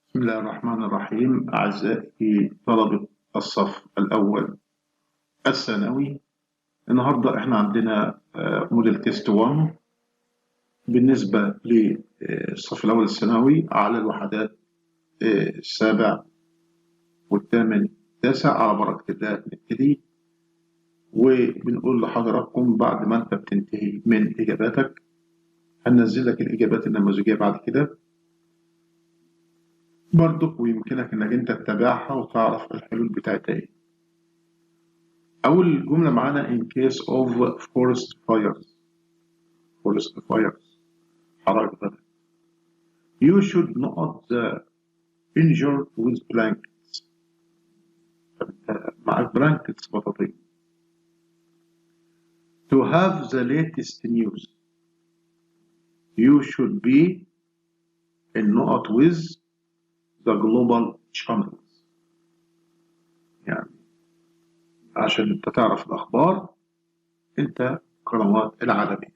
بسم الله الرحمن الرحيم. أعزائي طلبة الصف الأول الثانوي، النهاردة إحنا عندنا موديل تيست 1 بالنسبة للصف الأول الثانوي على الوحدات السابع والثامن التاسع. على بركة الله نبتدي، وبنقول لحضراتكم بعد ما أنت بتنتهي من إجاباتك هننزل لك الإجابات النموذجية بعد كده برضك، ويمكنك إنك أنت تتابعها وتعرف الحلول بتاعتها إيه. أول جملة معانا in case of forest fires حرائق غابات. You should not the injured with blankets. معاك blankets بطاطين. To have the latest news. You should be not with the global channels. يعني عشان انت تعرف الأخبار انت قنوات العالمية.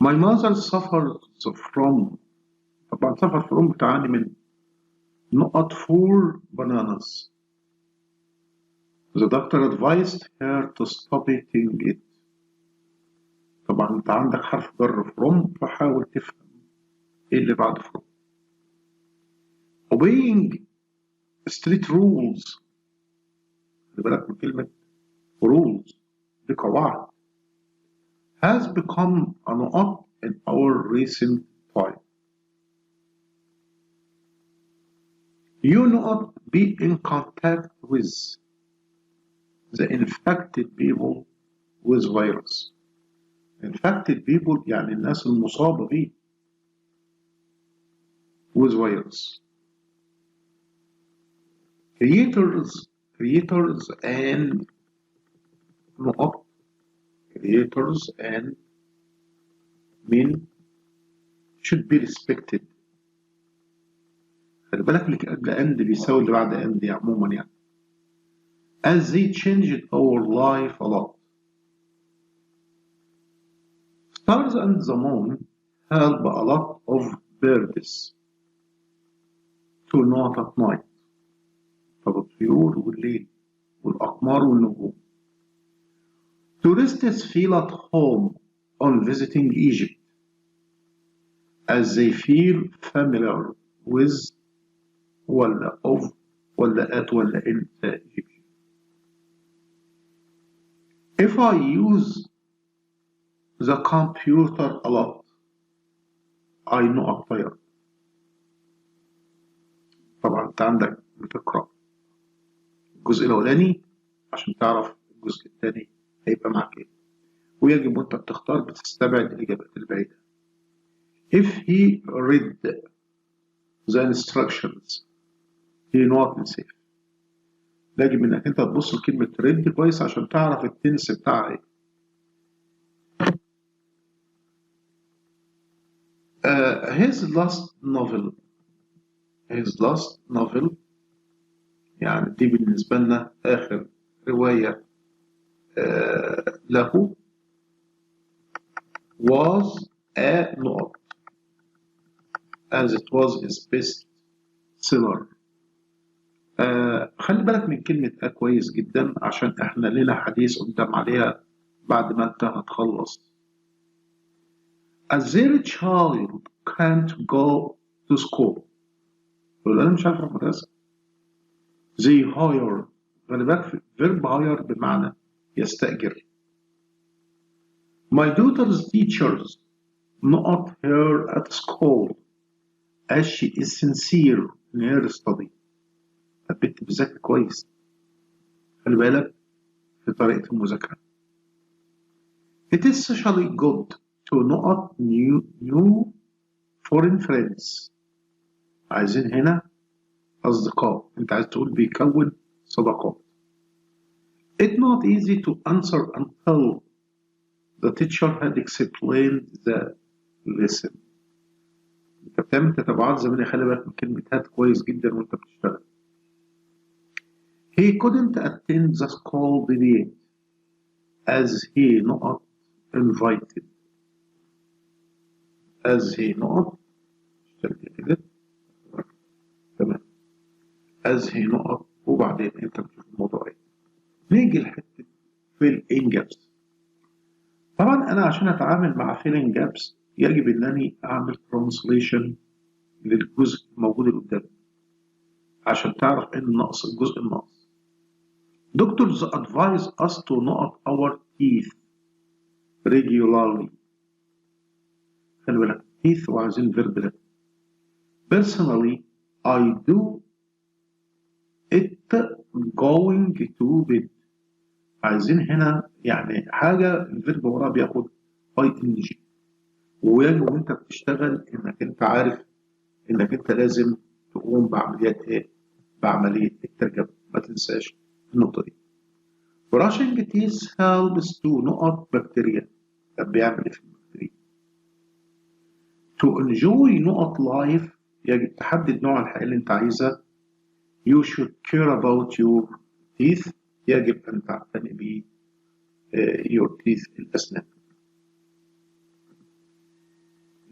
My mother suffers from. طبعا suffer from بتعاني من not 4 bananas. The doctor advised her to stop eating it. طبعا انت عندك حرف جر from، فحاول تفهم ايه اللي بعد from. Obeying street rules. خلي بالك من كلمة rules، دي قواعد. Has become a نقط in our recent time. You not be in contact with the infected people with virus. Infected people يعني الناس المصابة بيه with virus. Creators and نقط creators and men should be respected. خلي بالك اللي قبل and بيساوي اللي بعد and عموما يعني. As they changed our life a lot. Stars and the moon help a lot of birds to not at night. طب الطيور والليل والأقمار والنجوم. Tourists feel at home on visiting Egypt as they feel familiar with ولا of ولا at ولا in Egypt. If I use the computer a lot I know a tired. طبعا انت عندك بتقرأ الجزء الأولاني عشان تعرف الجزء الثاني هيبقى معاك ايه، ويجب وانت بتختار بتستبعد الإجابات البعيدة. If he read the instructions he not safe. يجب انك انت تبص لكلمة read كويس عشان تعرف التنس بتاعها ايه. His last novel يعني دي بالنسبة لنا آخر رواية له was a نقط as it was his best seller. خلي بالك من كلمة كويس جدا عشان احنا لنا حديث قدام عليها بعد ما انت هتخلص. As their child can't go to school. يقول أنا مش عارف أروح مدرسة. They hire. خلي بالك في verb hire بمعنى يستأجر. My daughter's teachers not her at school as she is sincere in her study. البنت بتذاكر كويس. خلي بالك في طريقة المذاكرة. It is socially good to not new foreign friends. عايزين هنا أصدقاء. أنت عايز تقول بيكون صداقات. It's not easy to answer until the teacher had explained the lesson. أنت بتعمل تتبعات زمنية. خلي بالك من كلمة هات كويس جدا وأنت بتشتغل. He couldn't attend the school debate as he not invited. As he not هذه نقط وبعدين انت بتشوف الموضوع ايه. نيجي لحته fill in gaps. طبعا انا عشان اتعامل مع fill in gaps يجب انني اعمل translation للجزء الموجود اللي قدامي عشان تعرف ان النقص الجزء الناقص. Doctors advise us to knot our teeth regularly. خلي بالك teeth وعايزين verb ده. Personally I do it going to bed. عايزين هنا يعني حاجة الفيرب وراه بياخد ing، ويجب وانت بتشتغل انك انت عارف انك انت لازم تقوم بعمليات ايه؟ بعملية الترجمة. ما تنساش النقطة دي. brushing teeth helps to نقط بكتيريا. طب بيعمل ايه في البكتيريا؟ to enjoy نقط life يجب تحدد نوع الحياة اللي انت عايزها. you should care about your teeth يجب ان تعتني ب your teeth الاسنان.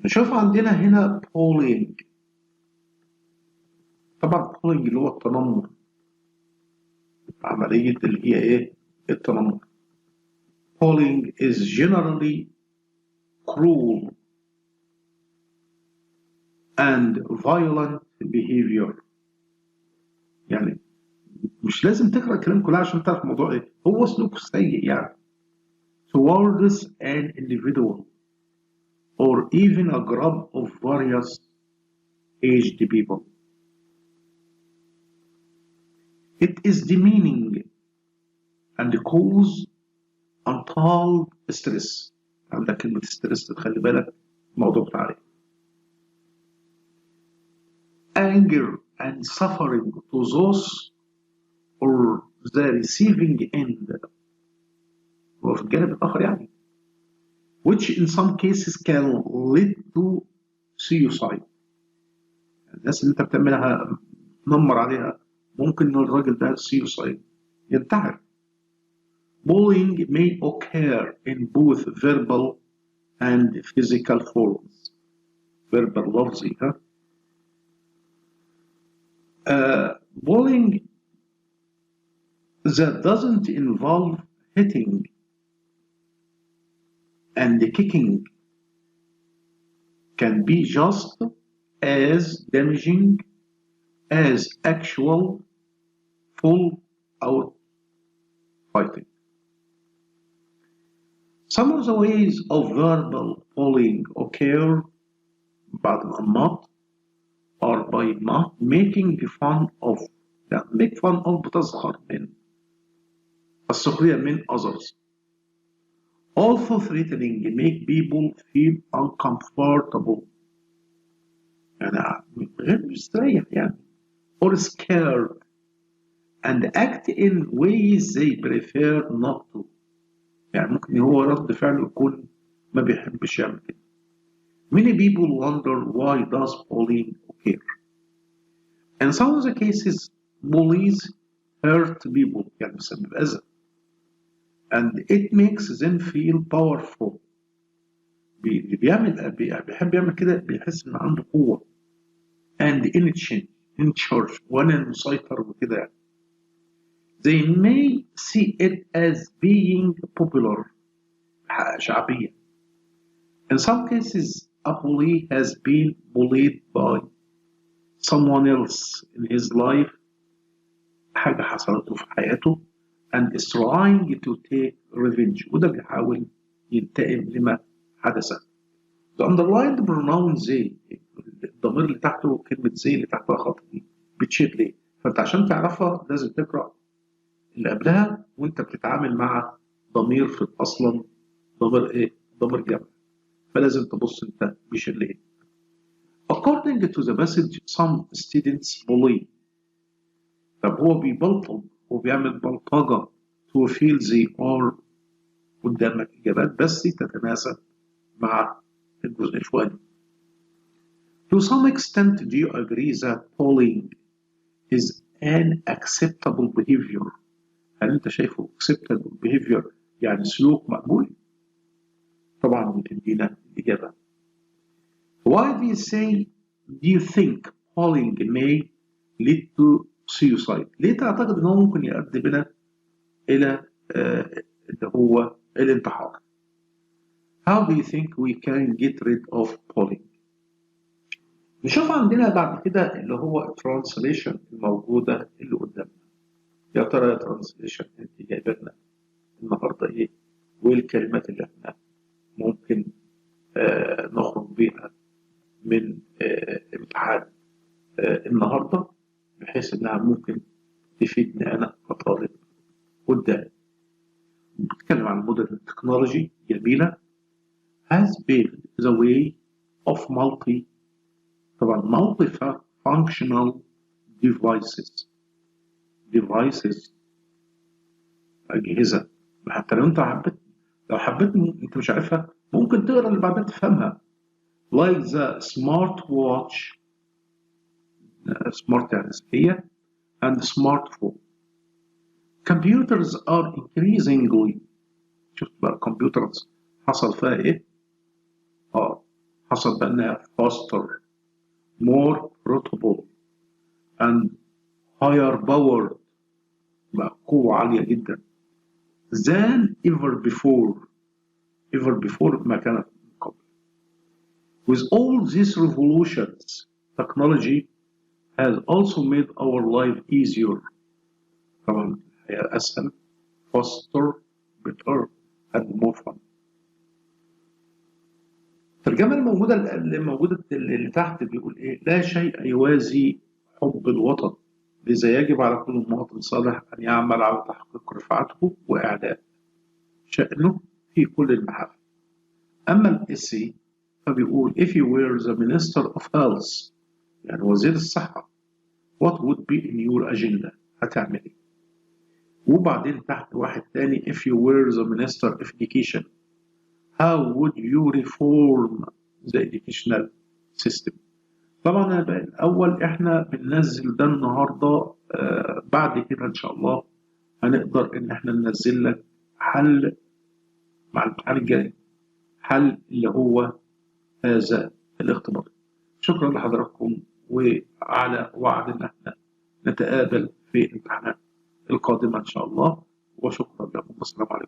نشوف عندنا هنا pulling. طبعا pulling اللي هو التنمر، عملية اللي هي ايه؟ التنمر. pulling is generally cruel and violent behavior. يعني مش لازم تقرأ الكلام كله عشان تعرف الموضوع ايه. هو سلوك سيء يعني towards an individual or even a group of various aged people. It is demeaning and cause untold stress. عندك كلمة stress تخلي بالك الموضوع بتاع ايه. Anger and suffering to those or the receiving end. وفي الجانب الآخر يعني which in some cases can lead to suicide. الناس اللي انت بتعملها تنمر عليها ممكن ان الراجل ده suicide ينتحر. Bullying may occur in both verbal and physical forms. verbal لفظي ها. Bullying that doesn't involve hitting and kicking can be just as damaging as actual full-out fighting. Some of the ways of verbal bullying occur بعد ما not are by not making fun of. يعني make fun of بتسخر من السخرية من others. Also threatening make people feel uncomfortable يعني غير مستريح يعني or scared and act in ways they prefer not to. يعني ممكن هو رد فعله يكون ما بيحبش يعمل كده. Many people wonder why does bullying occur. In some of the cases bullies hurt people يعني بيسبب أذى and it makes them feel powerful. اللي بيحب يعمل كده بيحس إن عنده قوة and in charge وأنا المسيطر وكده يعني. They may see it as being popular شعبية. In some cases a bully has been bullied by someone else in his life حاجة حصلته في حياته and is trying to take revenge وده بيحاول ينتقم لما حدث. The underlined pronoun they الضمير اللي تحته كلمة زي اللي تحتها خط دي بتشير ليه؟ فأنت عشان تعرفها لازم تقرأ اللي قبلها وأنت بتتعامل مع ضمير في أصلا ضمير إيه؟ ضمير جمع. فلازم تبص أنت بيشير ليه. According to the passage some students bully. طب هو بيبلطج وبيعمل بلطجة to feel they are قدامك إجابات بس تتناسب مع الجزء الفلاني. To some extent do you agree that bullying is an acceptable behavior. هل أنت شايفه acceptable behavior يعني سلوك مقبول؟ طبعا بتدينا الإجابة. Why do you think bullying may lead to suicide. ليه تعتقد ان هو ممكن يؤدي بنا الى اللي هو الانتحار؟ How do you think we can get rid of bullying؟ نشوف عندنا بعد كده اللي هو الترانسليشن الموجودة اللي قدامنا. يا ترى يا ترانسليشن انت جايبه لنا النهارده ايه؟ وايه الكلمات اللي احنا ممكن نخرج بيها من امتحان النهارده، بحيث انها ممكن تفيدني انا كطالب قدام. بتكلم عن مودرن تكنولوجي جميله has paved the way of طبعا multi functional devices اجهزه. حتى لو انت حبيت، انت مش عارفها ممكن تقرا اللي بعدها تفهمها. like the smart watch، smart يعني ذكيه، and smartphone. computers are increasingly، شفت بقى computers حصل فيها ايه؟ حصل بقى انها faster more portable and higher powered، بقى قوة عالية جدا than ever before ما كانت من قبل. with all these revolutions technology has also made our life easier. طبعا هي أسهل faster better and more fun. الترجمة الموجودة اللي تحت بيقول إيه؟ لا شيء يوازي حب الوطن، لذا يجب على كل مواطن صالح أن يعمل على تحقيق رفعته وإعلاء شأنه في كل المحافل. أما الإسي فبيقول if you were the minister of health، يعني وزير الصحة، what would be in your agenda؟ هتعمل إيه؟ وبعدين تحت واحد تاني if you were the minister of education how would you reform the educational system؟ طبعا الأول إحنا بننزل ده النهاردة، بعد كده إن شاء الله هنقدر إن إحنا ننزل لك حل مع الامتحان الجاي، حل اللي هو هذا الاختبار. شكرا لحضراتكم، وعلى وعد إن إحنا نتقابل في الامتحانات القادمة إن شاء الله، وشكرا لكم والسلام عليكم.